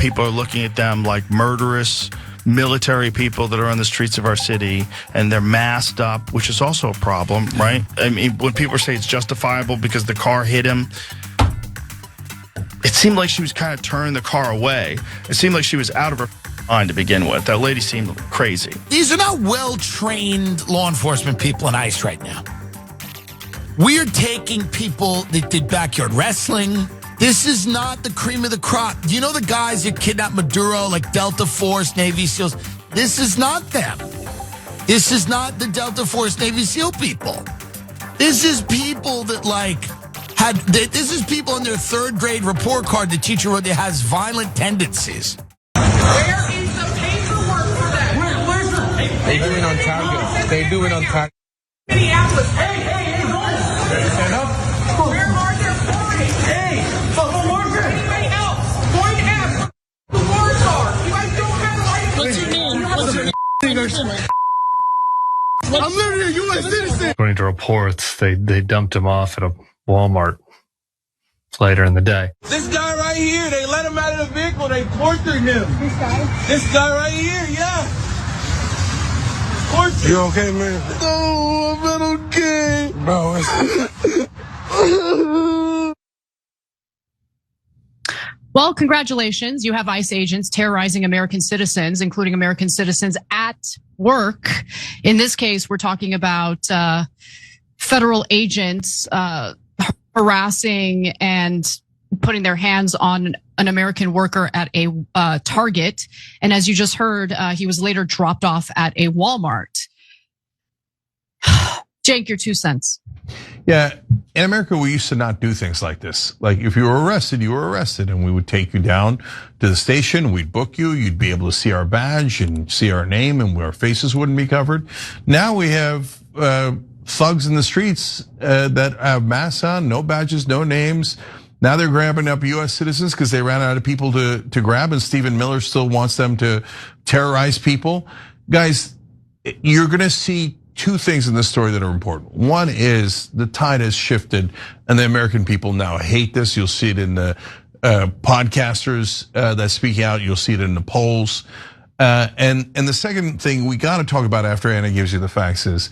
people are looking at them like murderous military people that are on the streets of our city, and they're masked up, which is also a problem, right? I mean, when people say it's justifiable because the car hit him, it seemed like she was kind of turning the car away. It seemed like she was out of her mind to begin with. That lady seemed crazy. These are not well-trained law enforcement people in ICE right now. We are taking people that did backyard wrestling. This is not the cream of the crop. You know the guys that kidnapped Maduro, like Delta Force, Navy SEALs? This is not them. This is not the Delta Force, Navy SEAL people. This is people that this is people on their third grade report card the teacher wrote that has violent tendencies. Where is the paperwork for that? Where's the paperwork? They do it on target. They do it on target. Minneapolis. Hey, stand up. Where are their parties? Hey, anybody else? Point F. The words are. You guys don't have rights. What's your name? I'm literally a U.S. citizen. According to reports, they dumped him off at a Walmart later in the day. This guy right here, they let him out of the vehicle. They tortured him. This guy? This guy right here, yeah. Tortured. You okay, man? No, I'm not okay. Bro, Well, congratulations. You have ICE agents terrorizing American citizens, including American citizens at work. In this case, we're talking about federal agents harassing and putting their hands on an American worker at a Target. And as you just heard, he was later dropped off at a Walmart. Jake, your 2 cents. Yeah, in America, we used to not do things like this. Like if you were arrested, you were arrested, and we would take you down to the station, we'd book you, you'd be able to see our badge and see our name, and our faces wouldn't be covered. Now we have thugs in the streets that have masks on, no badges, no names. Now they're grabbing up US citizens because they ran out of people to grab, and Stephen Miller still wants them to terrorize people. Guys, you're gonna see 2 things in this story that are important. One is the tide has shifted, and the American people now hate this. You'll see it in the podcasters that speak out. You'll see it in the polls. And the second thing we got to talk about after Anna gives you the facts is,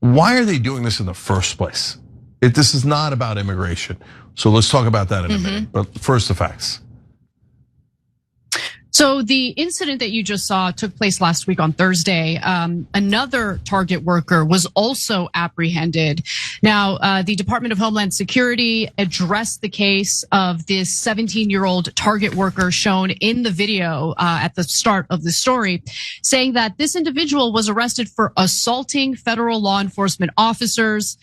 why are they doing this in the first place? This is not about immigration. So let's talk about that in a minute. But first, the facts. So the incident that you just saw took place last week on Thursday. Another Target worker was also apprehended. Now, the Department of Homeland Security addressed the case of this 17-year-old Target worker shown in the video at the start of the story, saying that this individual was arrested for assaulting federal law enforcement officers.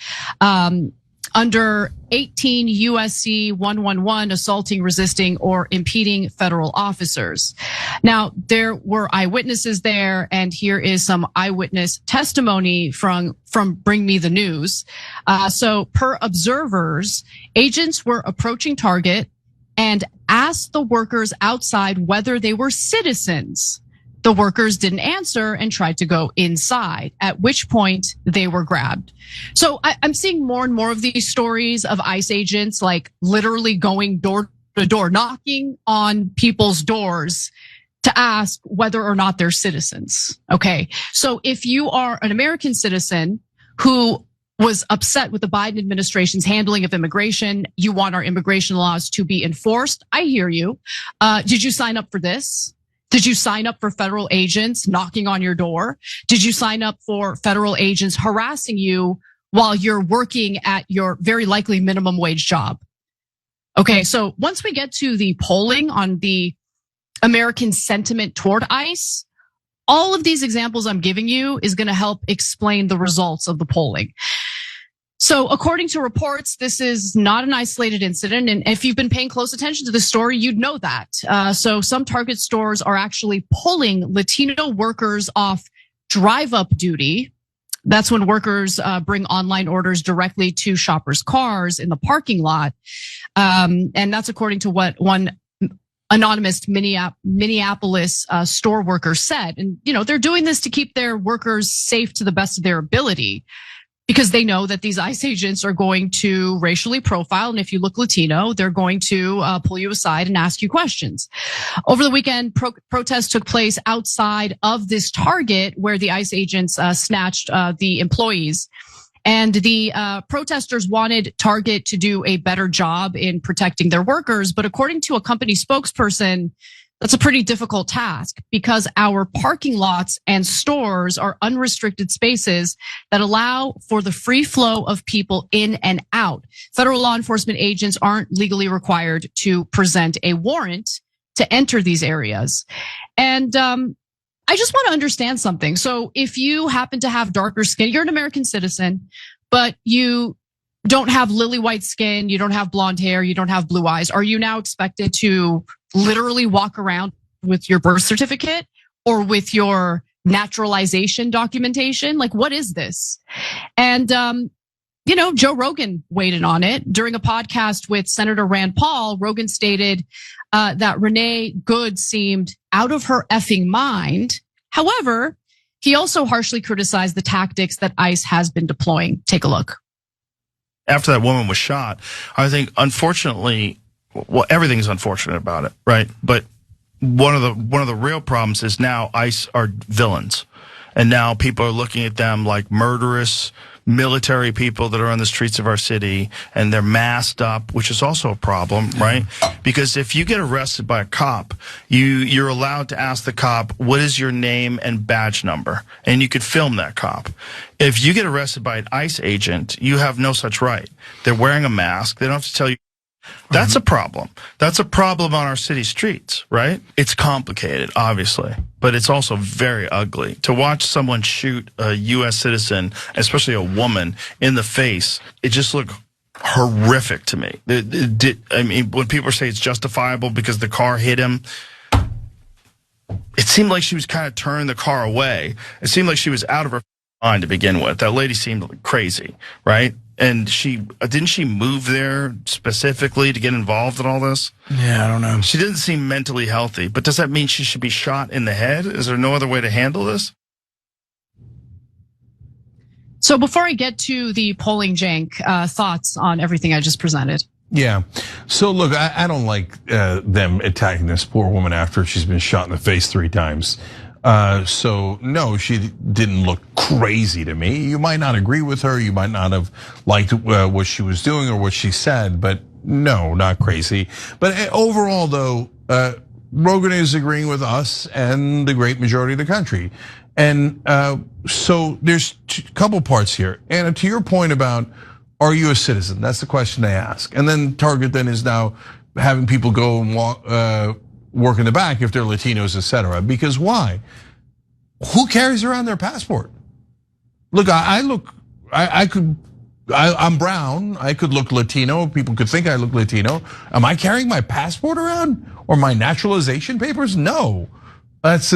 Under 18 USC 111, assaulting, resisting, or impeding federal officers. Now, there were eyewitnesses there, and here is some eyewitness testimony from Bring Me the News. So per observers, agents were approaching Target and asked the workers outside whether they were citizens. The workers didn't answer and tried to go inside, at which point they were grabbed. So I'm seeing more and more of these stories of ICE agents like literally going door to door, knocking on people's doors to ask whether or not they're citizens. Okay, so if you are an American citizen who was upset with the Biden administration's handling of immigration, you want our immigration laws to be enforced, I hear you. Did you sign up for this? Did you sign up for federal agents knocking on your door? Did you sign up for federal agents harassing you while you're working at your very likely minimum wage job? Okay, so once we get to the polling on the American sentiment toward ICE, all of these examples I'm giving you is going to help explain the results of the polling. So according to reports, this is not an isolated incident. And if you've been paying close attention to the story, you'd know that. So some Target stores are actually pulling Latino workers off drive-up duty. That's when workers bring online orders directly to shoppers' cars in the parking lot. And that's according to what one anonymous Minneapolis store worker said. And, they're doing this to keep their workers safe to the best of their ability. because they know that these ICE agents are going to racially profile. And if you look Latino, they're going to pull you aside and ask you questions. Over the weekend, protests took place outside of this Target where the ICE agents snatched the employees. And the protesters wanted Target to do a better job in protecting their workers. But according to a company spokesperson, that's a pretty difficult task because our parking lots and stores are unrestricted spaces that allow for the free flow of people in and out. Federal law enforcement agents aren't legally required to present a warrant to enter these areas. And I just want to understand something. So if you happen to have darker skin, you're an American citizen, but you don't have lily white skin, you don't have blonde hair, you don't have blue eyes, are you now expected to literally walk around with your birth certificate or with your naturalization documentation? Like, what is this? And, Joe Rogan weighed in on it. During a podcast with Senator Rand Paul, Rogan stated that Renee Good seemed out of her effing mind. However, he also harshly criticized the tactics that ICE has been deploying. Take a look. After that woman was shot, I think, unfortunately, well, everything's unfortunate about it, right? But one of the real problems is now ICE are villains, and now people are looking at them like murderous military people that are on the streets of our city, and they're masked up, which is also a problem, right? Because if you get arrested by a cop, you're allowed to ask the cop, what is your name and badge number? And you could film that cop. If you get arrested by an ICE agent, you have no such right. They're wearing a mask. They don't have to tell you. That's a problem. That's a problem on our city streets, right? It's complicated, obviously, but it's also very ugly. To watch someone shoot a U.S. citizen, especially a woman, in the face, it just looked horrific to me. I mean, when people say it's justifiable because the car hit him, it seemed like she was kind of turning the car away. It seemed like she was out of her mind to begin with. That lady seemed crazy, right? And didn't she move there specifically to get involved in all this? Yeah, I don't know. She didn't seem mentally healthy, but does that mean she should be shot in the head? Is there no other way to handle this? So before I get to the polling jank, thoughts on everything I just presented? Yeah. So look, I don't like them attacking this poor woman after she's been shot in the face 3 times. So no, she didn't look crazy to me. You might not agree with her. You might not have liked what she was doing or what she said, but no, not crazy. But overall though, Rogan is agreeing with us and the great majority of the country. And so there's a couple parts here. Anna, to your point about, are you a citizen? That's the question they ask. And then Target then is now having people go and work in the back if they're Latinos, etc. Because why? Who carries around their passport? Look, I'm brown. I could look Latino. People could think I look Latino. Am I carrying my passport around or my naturalization papers? No, it's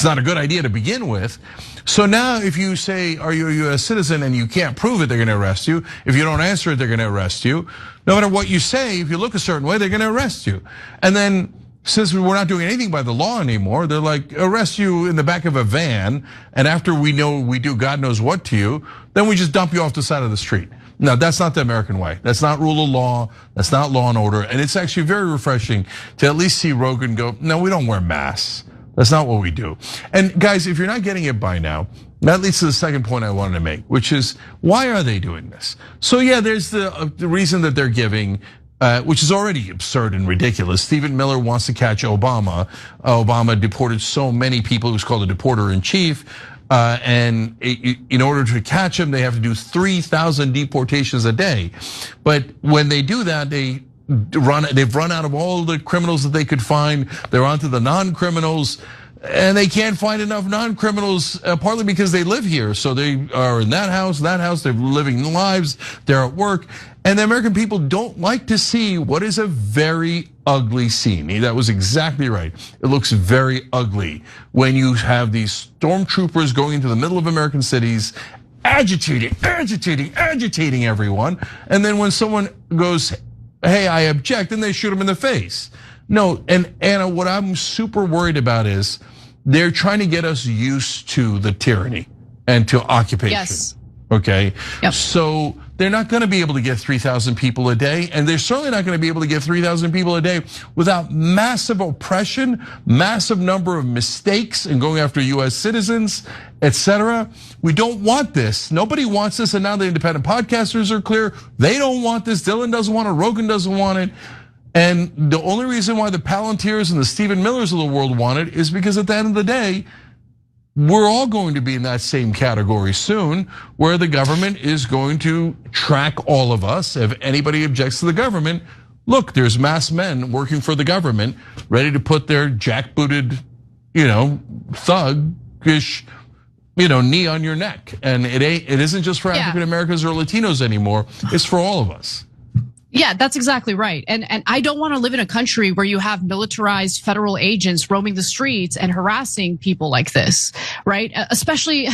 not a good idea to begin with. So now if you say, are you a US citizen and you can't prove it, they're gonna arrest you. If you don't answer it, they're gonna arrest you. No matter what you say, if you look a certain way, they're gonna arrest you. And then since we're not doing anything by the law anymore, they're like, arrest you in the back of a van. And after we know we do God knows what to you, then we just dump you off the side of the street. No, that's not the American way. That's not rule of law. That's not law and order. And it's actually very refreshing to at least see Rogan go, no, we don't wear masks. That's not what we do. And guys, if you're not getting it by now, that leads to the second point I wanted to make, which is, why are they doing this? So yeah, there's the reason that they're giving, which is already absurd and ridiculous. Stephen Miller wants to catch Obama. Obama deported so many people, he was called a deporter in chief. And in order to catch him, they have to do 3,000 deportations a day. But when they do that, they've run out of all the criminals that they could find. They're onto the non-criminals. And they can't find enough non-criminals, partly because they live here. So they are in that house, they're living lives, they're at work. And the American people don't like to see what is a very ugly scene. That was exactly right. It looks very ugly when you have these stormtroopers going into the middle of American cities, agitating everyone. And then when someone goes, hey, I object, and they shoot them in the face. No, and Anna, what I'm super worried about is they're trying to get us used to the tyranny and to occupation. Yes. Okay, Yep. so they're not going to be able to get 3,000 people a day, and they're certainly not going to be able to get 3,000 people a day without massive oppression, massive number of mistakes, and going after U.S. citizens, etc. We don't want this. Nobody wants this, and now the independent podcasters are clear. They don't want this. Dillon doesn't want it. Rogan doesn't want it. And the only reason why the Palantirs and the Stephen Millers of the world want it is because at the end of the day, we're all going to be in that same category soon, where the government is going to track all of us. If anybody objects to the government, look, there's masked men working for the government, ready to put their jackbooted, thuggish, knee on your neck. And it isn't just for African Americans or Latinos anymore. It's for all of us. Yeah, that's exactly right. And I don't want to live in a country where you have militarized federal agents roaming the streets and harassing people like this, right? Especially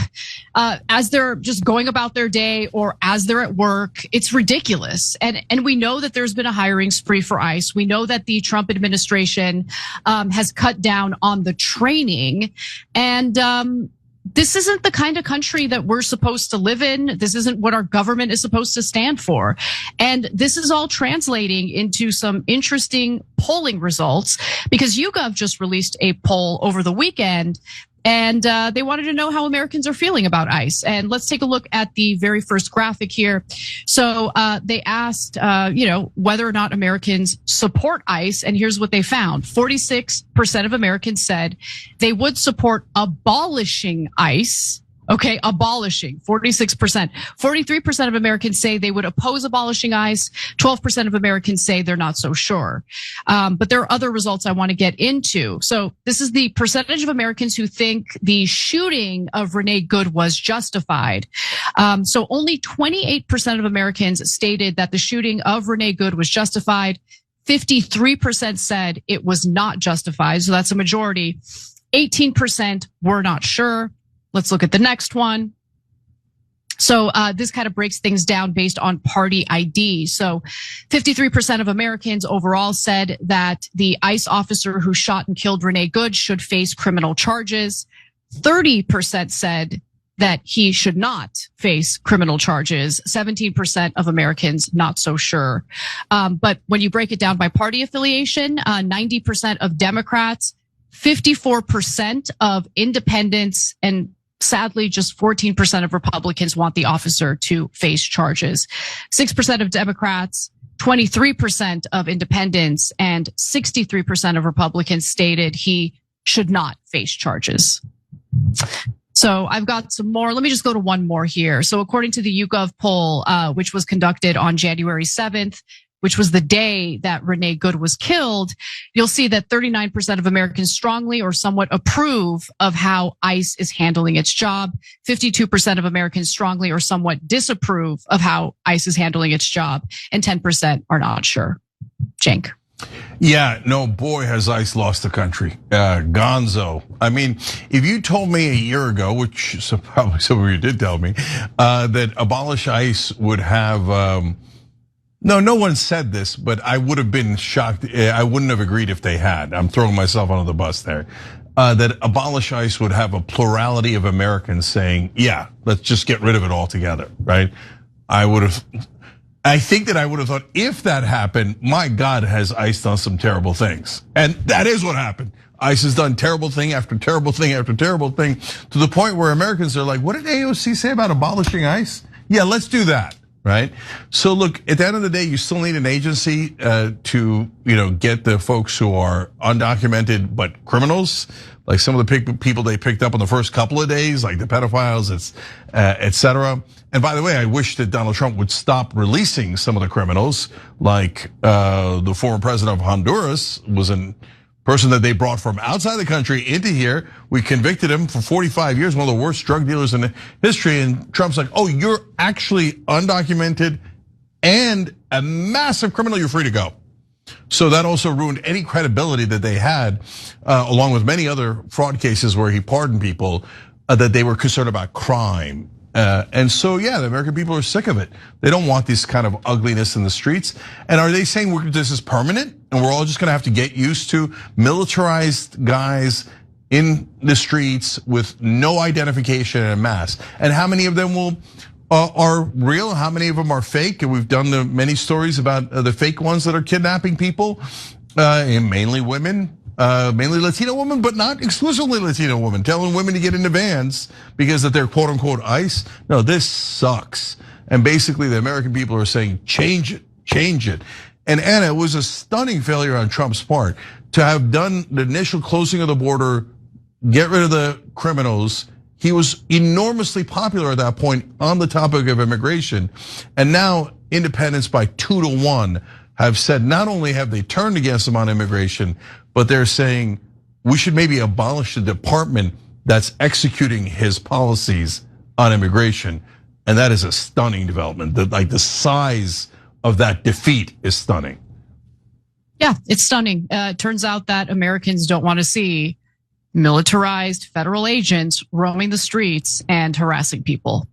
as they're just going about their day or as they're at work. It's ridiculous. And we know that there's been a hiring spree for ICE. We know that the Trump administration has cut down on the training. And this isn't the kind of country that we're supposed to live in. This isn't what our government is supposed to stand for. And this is all translating into some interesting polling results, because YouGov just released a poll over the weekend, and they wanted to know how Americans are feeling about ICE. And let's take a look at the very first graphic here. So they asked, whether or not Americans support ICE, and here's what they found. 46% of Americans said they would support abolishing ICE. Okay, abolishing, 46%. 43% of Americans say they would oppose abolishing ICE. 12% of Americans say they're not so sure. But there are other results I want to get into. So this is the percentage of Americans who think the shooting of Renee Good was justified. So only 28% of Americans stated that the shooting of Renee Good was justified. 53% said it was not justified. So that's a majority. 18% were not sure. Let's look at the next one. So this kind of breaks things down based on party ID. So 53% of Americans overall said that the ICE officer who shot and killed Renee Good should face criminal charges. 30% said that he should not face criminal charges. 17% of Americans not so sure. But when you break it down by party affiliation, 90% of Democrats, 54% of independents, and sadly, just 14% of Republicans want the officer to face charges. 6% of Democrats, 23% of independents, and 63% of Republicans stated he should not face charges. So I've got some more. Let me just go to one more here. So according to the YouGov poll, which was conducted on January 7th, which was the day that Renee Good was killed, you'll see that 39% of Americans strongly or somewhat approve of how ICE is handling its job. 52% of Americans strongly or somewhat disapprove of how ICE is handling its job. And 10% are not sure. Cenk. Yeah, no, boy, has ICE lost the country. Gonzo. I mean, if you told me a year ago, which so probably some of you did tell me, that abolish ICE would have, no one said this, but I would have been shocked. I wouldn't have agreed if they had. I'm throwing myself under the bus there. That abolish ICE would have a plurality of Americans saying, yeah, let's just get rid of it altogether, right? I think that I would have thought if that happened, my God, has ICE done some terrible things. And that is what happened. ICE has done terrible thing after terrible thing after terrible thing, to the point where Americans are like, what did AOC say about abolishing ICE? Yeah, let's do that. Right. So look, at the end of the day, you still need an agency to get the folks who are undocumented but criminals, like some of the people they picked up in the first couple of days, like the pedophiles, et cetera. And by the way, I wish that Donald Trump would stop releasing some of the criminals, like the former president of Honduras was a person that they brought from outside the country into here. We convicted him for 45 years, one of the worst drug dealers in history. And Trump's like, oh, you're actually undocumented and a massive criminal, you're free to go. So that also ruined any credibility that they had, along with many other fraud cases where he pardoned people, that they were concerned about crime. And so, yeah, the American people are sick of it. They don't want this kind of ugliness in the streets. And are they saying this is permanent and we're all just gonna have to get used to militarized guys in the streets with no identification and a mask? And how many of them will are real, how many of them are fake. And we've done many stories about the fake ones that are kidnapping people, and mainly women. Mainly Latino women, but not exclusively Latino women, telling women to get into vans because that they're quote unquote ICE. No, this sucks. And basically the American people are saying, change it, change it. And Anna, it was a stunning failure on Trump's part to have done the initial closing of the border, get rid of the criminals. He was enormously popular at that point on the topic of immigration. And now independents by 2-1 have said not only have they turned against him on immigration, but they're saying we should maybe abolish the department that's executing his policies on immigration. And that is a stunning development. The size of that defeat is stunning. Yeah, it's stunning. Turns out that Americans don't want to see militarized federal agents roaming the streets and harassing people.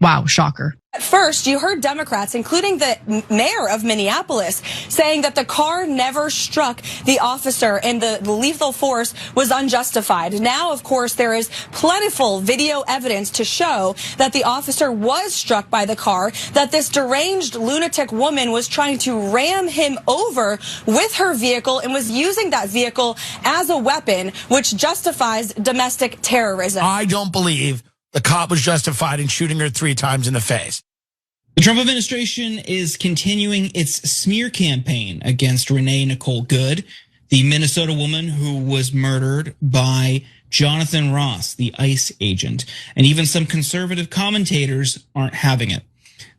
Wow, shocker. At first, you heard Democrats, including the mayor of Minneapolis, saying that the car never struck the officer and the lethal force was unjustified. Now, of course, there is plentiful video evidence to show that the officer was struck by the car, that this deranged lunatic woman was trying to ram him over with her vehicle and was using that vehicle as a weapon, which justifies domestic terrorism. I don't believe the cop was justified in shooting her 3 times in the face. The Trump administration is continuing its smear campaign against Renee Nicole Good, the Minnesota woman who was murdered by Jonathan Ross, the ICE agent. And even some conservative commentators aren't having it.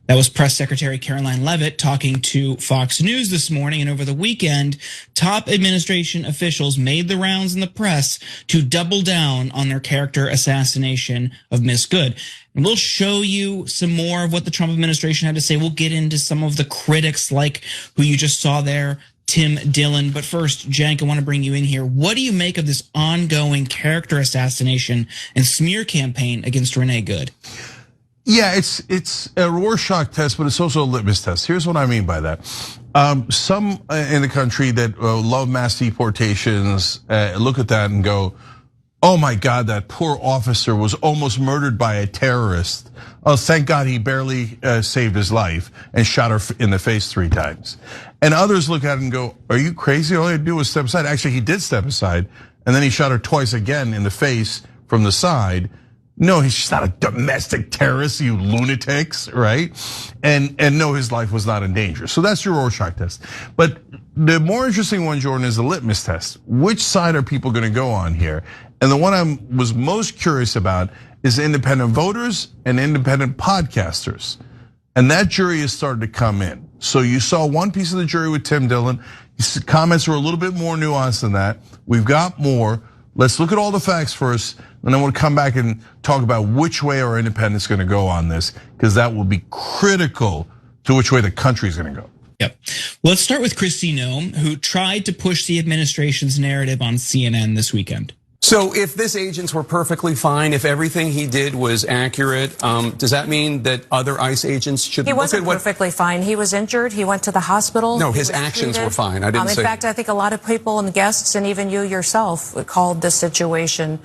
That was Press Secretary Caroline Leavitt talking to Fox News this morning. And over the weekend, top administration officials made the rounds in the press to double down on their character assassination of Miss Good. And we'll show you some more of what the Trump administration had to say. We'll get into some of the critics like who you just saw there, Tim Dillon. But first, Jank, I want to bring you in here. What do you make of this ongoing character assassination and smear campaign against Renee Good? Yeah, it's a Rorschach test, but it's also a litmus test. Here's what I mean by that. Some in the country that love mass deportations look at that and go, oh my God, that poor officer was almost murdered by a terrorist. Oh, thank God he barely saved his life and shot her in the face 3 times. And others look at it and go, are you crazy? All he had to do was step aside. Actually, he did step aside, and then he shot her twice again in the face from the side. No, he's not a domestic terrorist, you lunatics, right? And no, his life was not in danger. So that's your Rorschach test. But the more interesting one, Jordan, is the litmus test. Which side are people gonna go on here? And the one I was most curious about is independent voters and independent podcasters. And that jury has started to come in. So you saw one piece of the jury with Tim Dillon. His comments were a little bit more nuanced than that. We've got more. Let's look at all the facts first, and then we'll come back and talk about which way our independents gonna go on this, because that will be critical to which way the country's gonna go. Yep. Well, let's start with Kristi Noem, who tried to push the administration's narrative on CNN this weekend. So if this agents were perfectly fine, if everything he did was accurate, does that mean that other ICE agents should He look wasn't at what? perfectly fine. He was injured. He went to the hospital. No, his actions were fine. I didn't say. In fact, I think a lot of people and the guests and even you yourself called this situation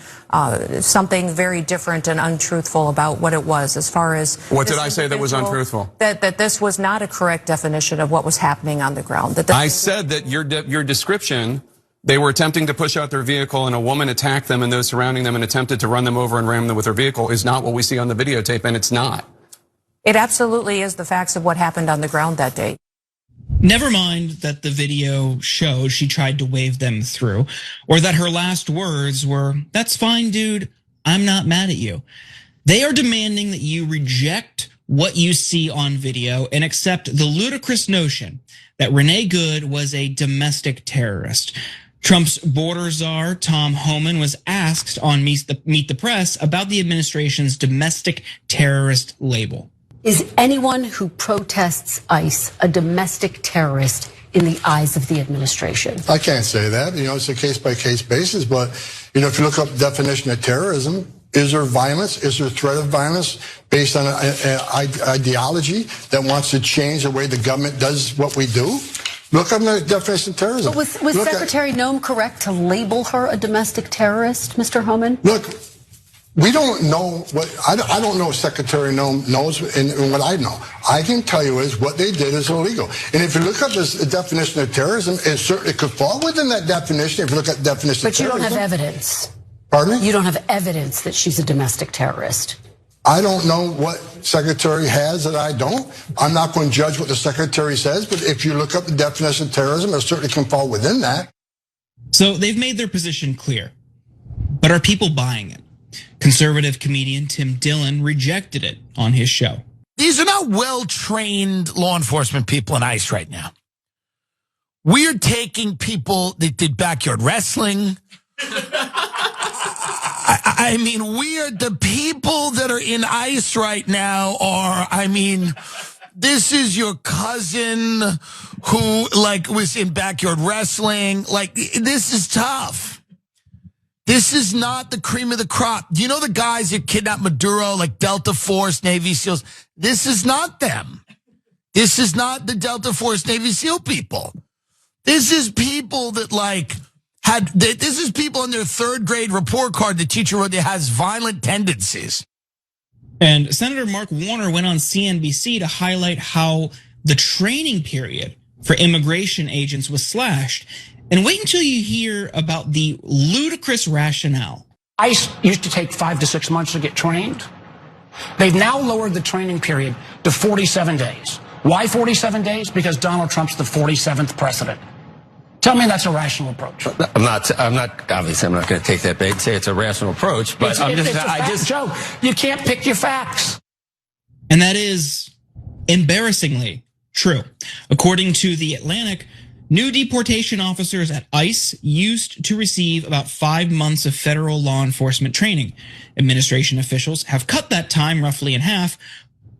something very different and untruthful about what it was as far as. What did I say that was untruthful? That this was not a correct definition of what was happening on the ground. I said that your description, they were attempting to push out their vehicle and a woman attacked them and those surrounding them and attempted to run them over and ram them with her vehicle is not what we see on the videotape, and it's not. It absolutely is the facts of what happened on the ground that day. Never mind that the video showed she tried to wave them through, or that her last words were, "That's fine, dude, I'm not mad at you." They are demanding that you reject what you see on video and accept the ludicrous notion that Renee Good was a domestic terrorist. Trump's border czar, Tom Homan, was asked on Meet the Press about the administration's domestic terrorist label. Is anyone who protests ICE a domestic terrorist in the eyes of the administration? I can't say that. It's a case-by-case basis. But, if you look up the definition of terrorism, is there violence? Is there threat of violence based on an ideology that wants to change the way the government does what we do? Look up the definition of terrorism. But was Secretary Noem correct to label her a domestic terrorist, Mr. Homan? Look, We don't know what, I don't know what Secretary knows and what I know. I can tell you is what they did is illegal. And if you look up this definition of terrorism, it could fall within that definition if you look at the definition of terrorism. But you don't have evidence. Pardon me? You don't have evidence that she's a domestic terrorist. I don't know what Secretary has that I don't. I'm not going to judge what the Secretary says, but if you look up the definition of terrorism, it certainly can fall within that. So they've made their position clear, but are people buying it? Conservative comedian Tim Dillon rejected it on his show. These are not well-trained law enforcement people in ICE right now. We're taking people that did backyard wrestling. I mean, the people that are in ICE right now this is your cousin who was in backyard wrestling. This is tough. This is not the cream of the crop. You know the guys that kidnapped Maduro, like Delta Force, Navy SEALs? This is not them. This is not the Delta Force, Navy SEAL people. This is people that this is people on their third grade report card the teacher wrote that has violent tendencies. And Senator Mark Warner went on CNBC to highlight how the training period for immigration agents was slashed. And wait until you hear about the ludicrous rationale. ICE used to take 5 to 6 months to get trained. They've now lowered the training period to 47 days. Why 47 days? Because Donald Trump's the 47th president. Tell me that's a rational approach. I'm not obviously I'm not going to take that bait and say it's a rational approach, but it's a joke. You can't pick your facts. And that is embarrassingly true. According to The Atlantic, new deportation officers at ICE used to receive about 5 months of federal law enforcement training. Administration officials have cut that time roughly in half,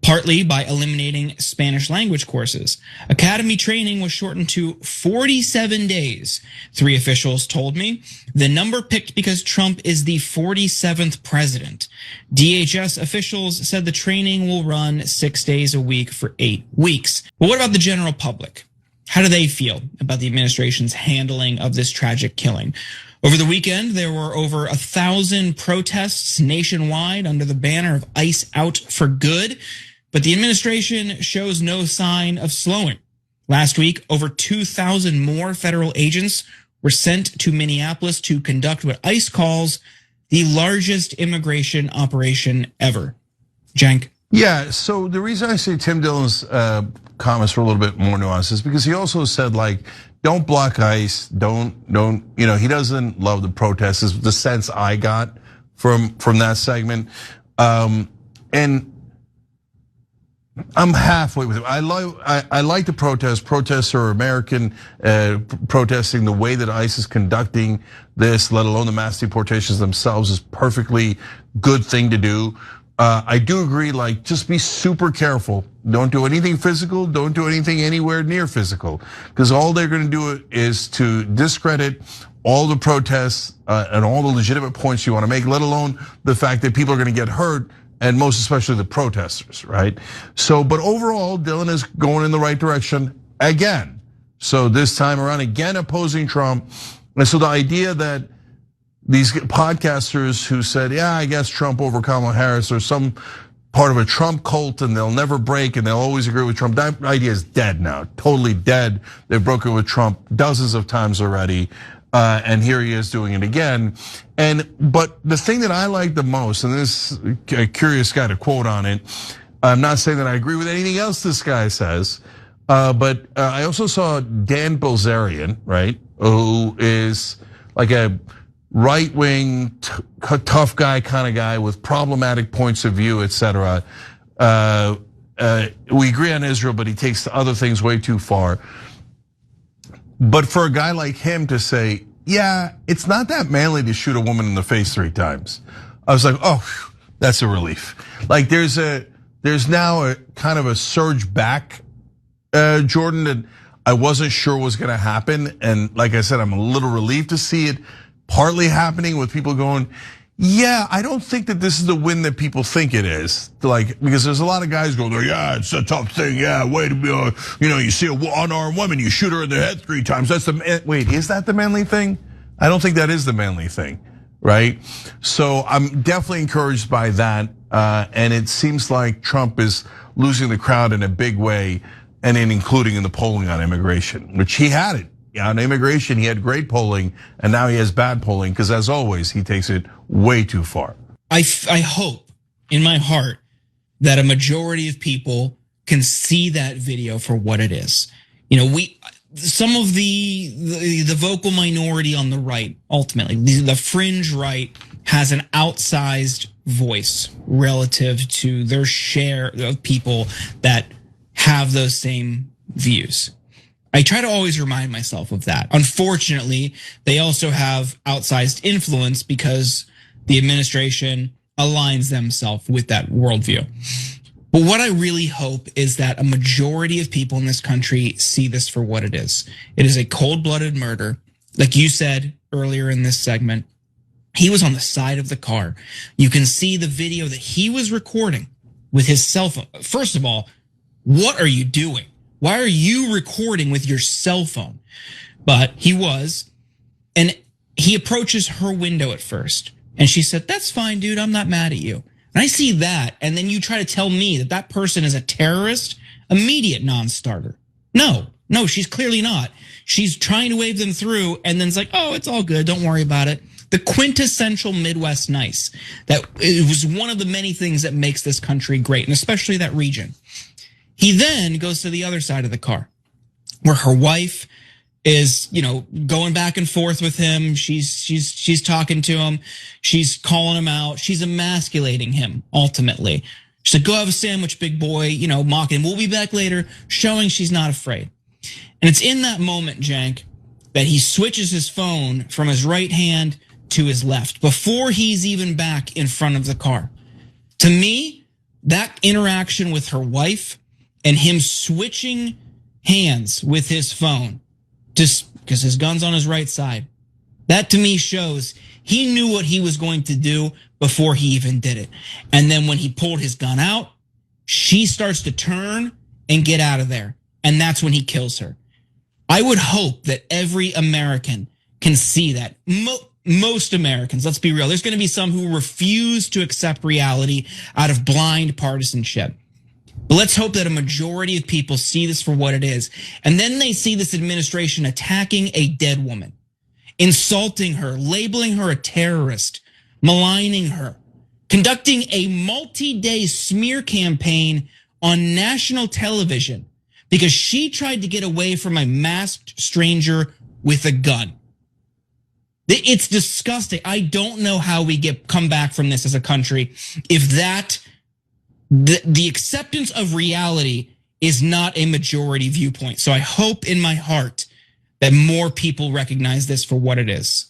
partly by eliminating Spanish language courses. Academy training was shortened to 47 days, 3 officials told me. The number picked because Trump is the 47th president. DHS officials said the training will run 6 days a week for 8 weeks. But what about the general public? How do they feel about the administration's handling of this tragic killing? Over the weekend, there were over 1,000 protests nationwide under the banner of ICE Out for Good, but the administration shows no sign of slowing. Last week, over 2,000 more federal agents were sent to Minneapolis to conduct what ICE calls the largest immigration operation ever. Cenk? Yeah, so the reason I say Tim Dillon's comments were a little bit more nuanced is because he also said, don't block ICE, don't, he doesn't love the protests, is the sense I got from that segment. And I'm halfway with him. I like the protests. Protests are American. Protesting the way that ICE is conducting this, let alone the mass deportations themselves, is perfectly good thing to do. I do agree, just be super careful. Don't do anything physical. Don't do anything anywhere near physical, because all they're going to do is to discredit all the protests and all the legitimate points you want to make, let alone the fact that people are going to get hurt, and most especially the protesters, right? So, but overall, Dillon is going in the right direction again. So this time around, again opposing Trump. And so the idea that these podcasters who said, yeah, I guess Trump over Kamala Harris, or some part of a Trump cult and they'll never break and they'll always agree with Trump, that idea is dead now, totally dead. They've broken with Trump dozens of times already. And here he is doing it again. But the thing that I like the most, and this is a curious guy to quote on it, I'm not saying that I agree with anything else this guy says, but I also saw Dan Bilzerian, right, who is like a right-wing, tough guy kind of guy with problematic points of view, etc. We agree on Israel, but he takes other things way too far. But for a guy like him to say, yeah, it's not that manly to shoot a woman in the face 3 times. I was like, oh, that's a relief. There's now a kind of a surge back, Jordan, that I wasn't sure was gonna happen. And like I said, I'm a little relieved to see it partly happening with people going, yeah, I don't think that this is the win that people think it is. Because there's a lot of guys going, yeah, it's a tough thing. Yeah, way to be, you see an unarmed woman, you shoot her in the head 3 times. Wait, is that the manly thing? I don't think that is the manly thing. right? So I'm definitely encouraged by that. And it seems like Trump is losing the crowd in a big way, and including in the polling on immigration, which he had it. On immigration, he had great polling, and now he has bad polling because, as always, he takes it way too far. I hope in my heart that a majority of people can see that video for what it is. You know, some of the vocal minority on the right, ultimately, the fringe right, has an outsized voice relative to their share of people that have those same views. I try to always remind myself of that. Unfortunately, they also have outsized influence because the administration aligns themselves with that worldview. But what I really hope is that a majority of people in this country see this for what it is. It is a cold-blooded murder. Like you said earlier in this segment, he was on the side of the car. You can see the video that he was recording with his cell phone. First of all, what are you doing? Why are you recording with your cell phone? But he was, and he approaches her window at first. And she said, "That's fine, dude, I'm not mad at you." And I see that, and then you try to tell me that that person is a terrorist, immediate non-starter. No, she's clearly not. She's trying to wave them through, and then it's like, oh, it's all good, don't worry about it. The quintessential Midwest nice. That it was one of the many things that makes this country great, and especially that region. He then goes to the other side of the car, where her wife is, going back and forth with him. She's talking to him. She's calling him out. She's emasculating him, ultimately. She said, "Go have a sandwich, big boy," mocking him. "We'll be back later," showing she's not afraid. And it's in that moment, Jank, that he switches his phone from his right hand to his left before he's even back in front of the car. To me, that interaction with her wife and him switching hands with his phone, just because his gun's on his right side, that to me shows he knew what he was going to do before he even did it. And then when he pulled his gun out, she starts to turn and get out of there. And that's when he kills her. I would hope that every American can see that. Most Americans, let's be real. There's going to be some who refuse to accept reality out of blind partisanship. But let's hope that a majority of people see this for what it is. And then they see this administration attacking a dead woman, insulting her, labeling her a terrorist, maligning her, conducting a multi-day smear campaign on national television because she tried to get away from a masked stranger with a gun. It's disgusting. I don't know how we come back from this as a country if the acceptance of reality is not a majority viewpoint. So I hope in my heart that more people recognize this for what it is.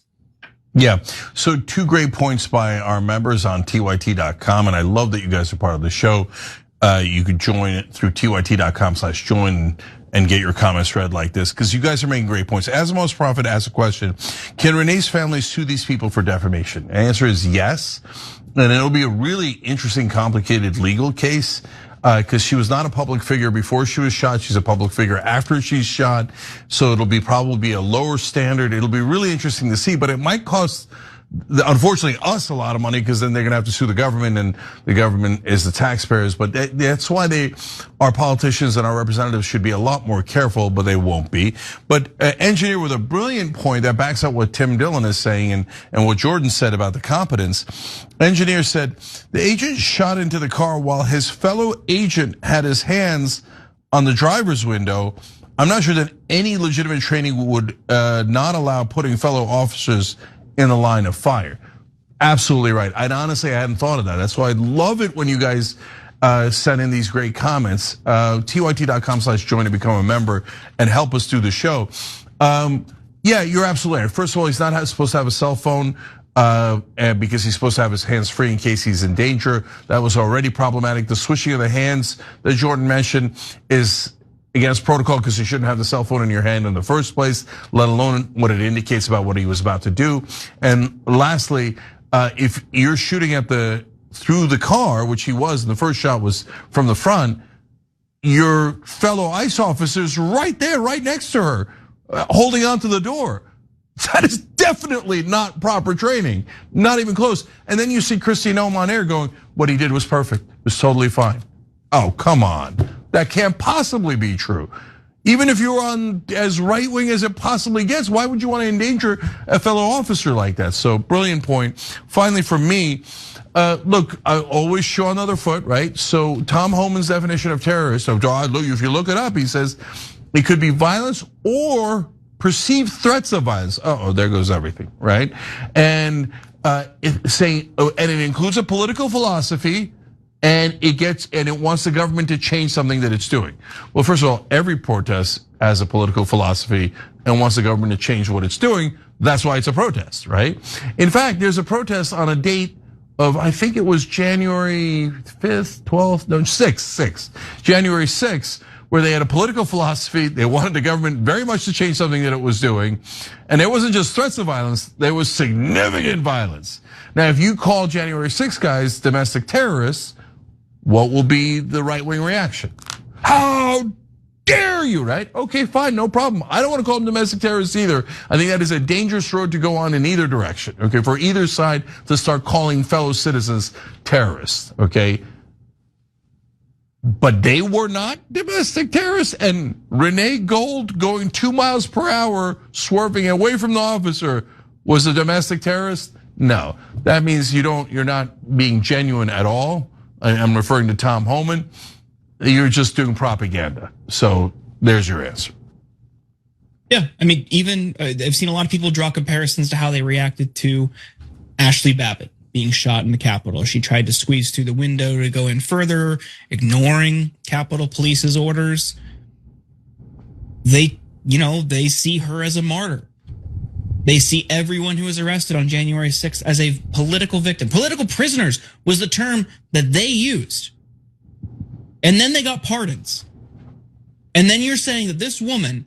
Yeah, so 2 great points by our members on TYT.com, and I love that you guys are part of the show. You could join it through TYT.com/join and get your comments read like this, because you guys are making great points. Asimov's Prophet asked a question: can Renee's family sue these people for defamation? The answer is yes, and it'll be a really interesting, complicated legal case, because she was not a public figure before she was shot. She's a public figure after she's shot, so it'll probably be a lower standard. It'll be really interesting to see, but it might cost, unfortunately, us a lot of money, because then they're gonna have to sue the government, and the government is the taxpayers. But that's why our politicians and our representatives should be a lot more careful, but they won't be. But Engineer with a brilliant point that backs up what Tim Dillon is saying and what Jordan said about the competence. Engineer said, the agent shot into the car while his fellow agent had his hands on the driver's window. I'm not sure that any legitimate training would not allow putting fellow officers in the line of fire. Absolutely right. I hadn't thought of that. That's why I love it when you guys send in these great comments. TYT.com/join to become a member and help us do the show. Yeah, you're absolutely right. First of all, he's not supposed to have a cell phone because he's supposed to have his hands free in case he's in danger. That was already problematic. The switching of the hands that Jordan mentioned is against protocol, because you shouldn't have the cell phone in your hand in the first place, let alone what it indicates about what he was about to do. And lastly, if you're shooting through the car, which he was, and the first shot was from the front, your fellow ICE officer's right there, right next to her, holding onto the door. That is definitely not proper training, not even close. And then you see Kristi Noem on air going, what he did was perfect, it was totally fine. Oh, come on, that can't possibly be true. Even if you're on as right-wing as it possibly gets, why would you want to endanger a fellow officer like that? So brilliant point. Finally, for me, look, I always show another foot, right? So Tom Homan's definition of terrorist, if you look it up, he says it could be violence or perceived threats of violence. Oh, there goes everything, right? And saying, and it includes a political philosophy, and it wants the government to change something that it's doing. Well, first of all, every protest has a political philosophy and wants the government to change what it's doing. That's why it's a protest, right? In fact, there's a protest on a date of, I think it was January 5th, 12th, no, 6th, January 6th, where they had a political philosophy. They wanted the government very much to change something that it was doing. And it wasn't just threats of violence, there was significant violence. Now, if you call January 6th guys domestic terrorists, what will be the right-wing reaction? How dare you, right? Okay, fine, no problem. I don't want to call them domestic terrorists either. I think that is a dangerous road to go on in either direction, okay? For either side to start calling fellow citizens terrorists, okay? But they were not domestic terrorists, and Renee Gold going 2 miles per hour, swerving away from the officer, was a domestic terrorist? No, that means you're not being genuine at all. I'm referring to Tom Homan. You're just doing propaganda. So there's your answer. Yeah, I mean, even I've seen a lot of people draw comparisons to how they reacted to Ashley Babbitt being shot in the Capitol. She tried to squeeze through the window to go in further, ignoring Capitol Police's orders. They see her as a martyr. They see everyone who was arrested on January 6th as a political victim. Political prisoners was the term that they used. And then they got pardons. And then you're saying that this woman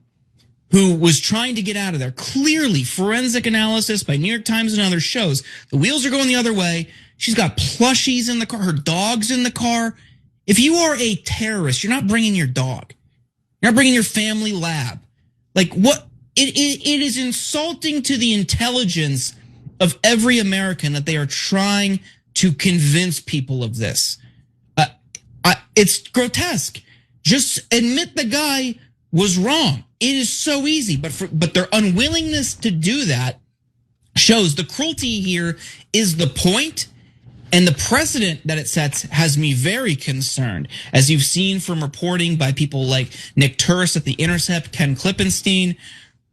who was trying to get out of there, clearly forensic analysis by New York Times and other shows, the wheels are going the other way. She's got plushies in the car, her dog's in the car. If you are a terrorist, you're not bringing your dog. You're not bringing your family lab. Like what? It is insulting to the intelligence of every American that they are trying to convince people of this. It's grotesque. Just admit the guy was wrong. It is so easy, but their unwillingness to do that shows the cruelty here is the point, and the precedent that it sets has me very concerned. As you've seen from reporting by people like Nick Turks at The Intercept, Ken Klippenstein,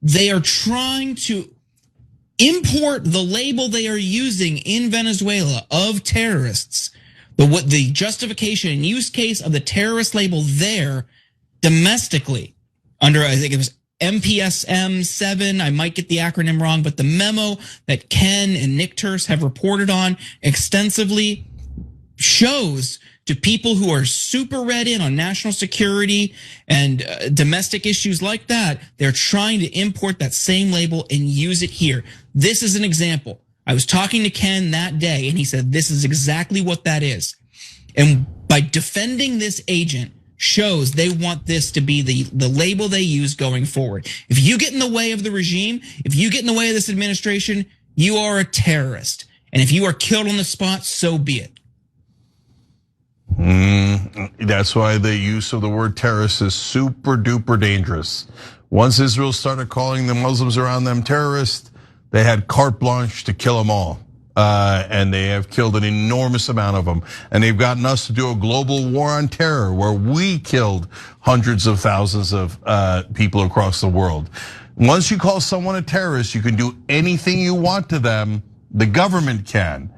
they are trying to import the label they are using in Venezuela of terrorists, the justification and use case of the terrorist label there domestically under, I think it was MPSM 7, I might get the acronym wrong, but the memo that Ken and Nick Turks have reported on extensively shows to people who are super read in on national security and domestic issues like that, they're trying to import that same label and use it here. This is an example. I was talking to Ken that day and he said, this is exactly what that is. And by defending this agent shows they want this to be the label they use going forward. If you get in the way of the regime, if you get in the way of this administration, you are a terrorist. And if you are killed on the spot, so be it. That's why the use of the word terrorist is super duper dangerous. Once Israel started calling the Muslims around them terrorists, they had carte blanche to kill them all. And they have killed an enormous amount of them. And they've gotten us to do a global war on terror where we killed hundreds of thousands of people across the world. Once you call someone a terrorist, you can do anything you want to them. The government can.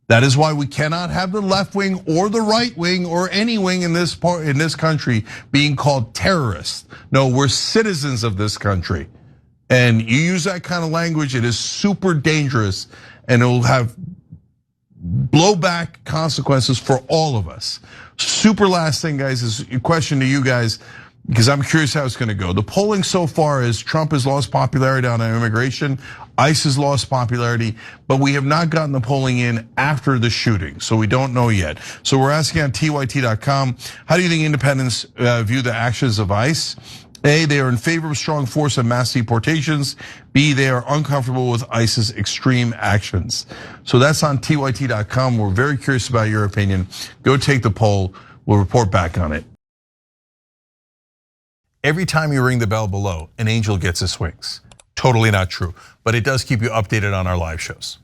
That is why we cannot have the left wing or the right wing or any wing in this country being called terrorists. No, we're citizens of this country. And you use that kind of language, it is super dangerous and it will have blowback consequences for all of us. Super last thing, guys, is a question to you guys, because I'm curious how it's gonna go. The polling so far is Trump has lost popularity on immigration, ICE has lost popularity, but we have not gotten the polling in after the shooting, so we don't know yet. So we're asking on TYT.com, how do you think independents view the actions of ICE? A, they are in favor of strong force and mass deportations. B, they are uncomfortable with ICE's extreme actions. So that's on TYT.com. We're very curious about your opinion. Go take the poll. We'll report back on it. Every time you ring the bell below, an angel gets his wings. Totally not true, but it does keep you updated on our live shows.